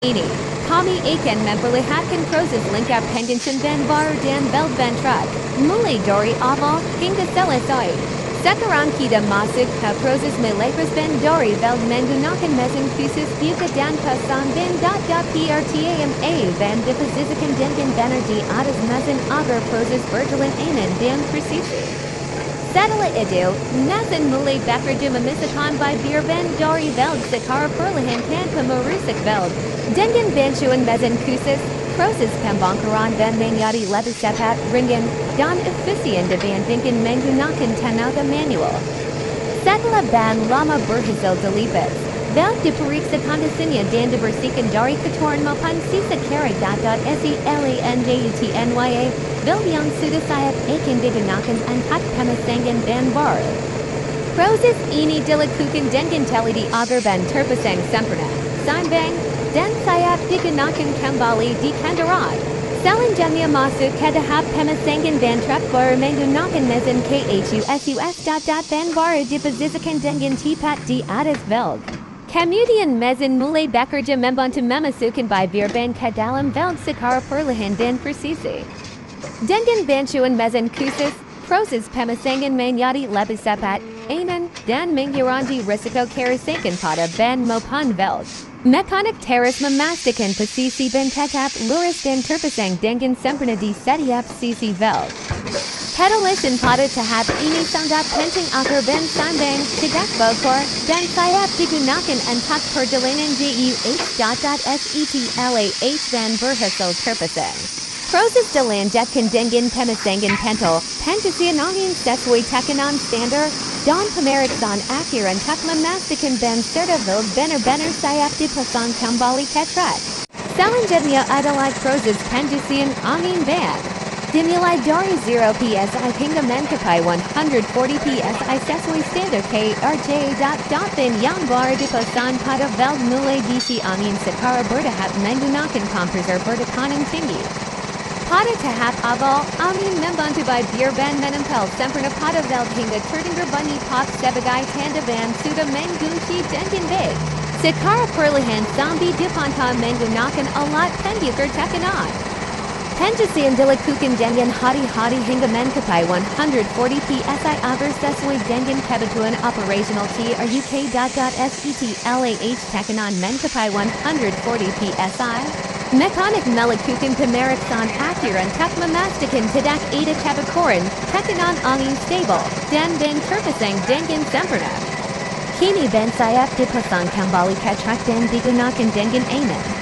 Ini, kami akan memperlihatkan proses lengkap pengensian baru dan belt ventral, mulai dari awal hingga selesai. Sekarang kita masuk ke proses melepaskan dari belt menggunakan mesin khusus buka dan pasang ban .PRTAMA ban diposisikan dengan benar di atas mesin agar proses berjalan aman dan presisi. Setelah itu, mesin mulai bekerja memisahkan bagian ban dari belt secara perlahan tanpa merusak belt. Dengan bantuan mesin khusus, proses pembongkaran ban menjadi lebih cepat, ringan, dan efisien dibandingkan menggunakan tenaga manual. Setelah ban lama berhasil dilipat, belt diperiksa kondisinya dan dibersihkan dari kotoran maupun sisa karat. Selanjutnya, belt yang sudah siap akan digunakan untuk pemasangan ban baru. Proses ini dilakukan dengan teliti agar ban terpasang sempurna, seimbang, dan siap digunakan kembali di kendaraan. Selanjutnya masuk ke tahap pemasangan ban truk baru menggunakan mesin KHUS. Ban baru diposisikan dengan tepat di atas belt. Kemudian mesin mulai bekerja membantu memasukkan bagian ban ke dalam belt secara perlahan dan presisi. Dengan bantuan mesin khusus, proses pemasangan menjadi lebih cepat, aman, dan mengurangi risiko kerusakan pada ban maupun belt. Mekanik terus memastikan posisi ban tetap lurus dan terpasang dengan sempurna di setiap sisi belt. Ketelasan pada tahap ini sangat penting agar ban seimbang, tidak bocor, dan siap digunakan untuk perjalanan jauh. Setelah ban berhasil terpasang, proses dilanjutkan dengan pemasangan pentol, pengisian angin sesuai tekanan standar, dan pemeriksaan akhir untuk memastikan ban serta belt benar-benar siap dipasang kembali ke truk. Selanjutnya adalah proses pengisian angin ban. Dimulai dari 0 PSI hingga mencapai 140 PSI sesuai standar KRJ. Ban yang baru dipasang pada belt mulai diisi angin secara bertahap menggunakan kompresor bertekanan tinggi. Pada tahap awal, angin membantu bagian ban menempel sempurna pada belt hingga terdengar bunyi pop sebagai tanda ban sudah mengunci dengan baik. Secara perlahan sambil dipantau menggunakan alat pengukur tekanan. Pengisian dilakukan dengan hati-hati hingga mencapai 140 PSI agar sesuai dengan kebutuhan operasional TRUK. Setelah tekanan mencapai 140 PSI, mekanik melakukan pemeriksaan akhir untuk memastikan tidak ada kebocoran, tekanan angin stabil, dan ban terpasang dengan sempurna. Kini ban siap dipasang kembali ke truk dan digunakan dengan aman.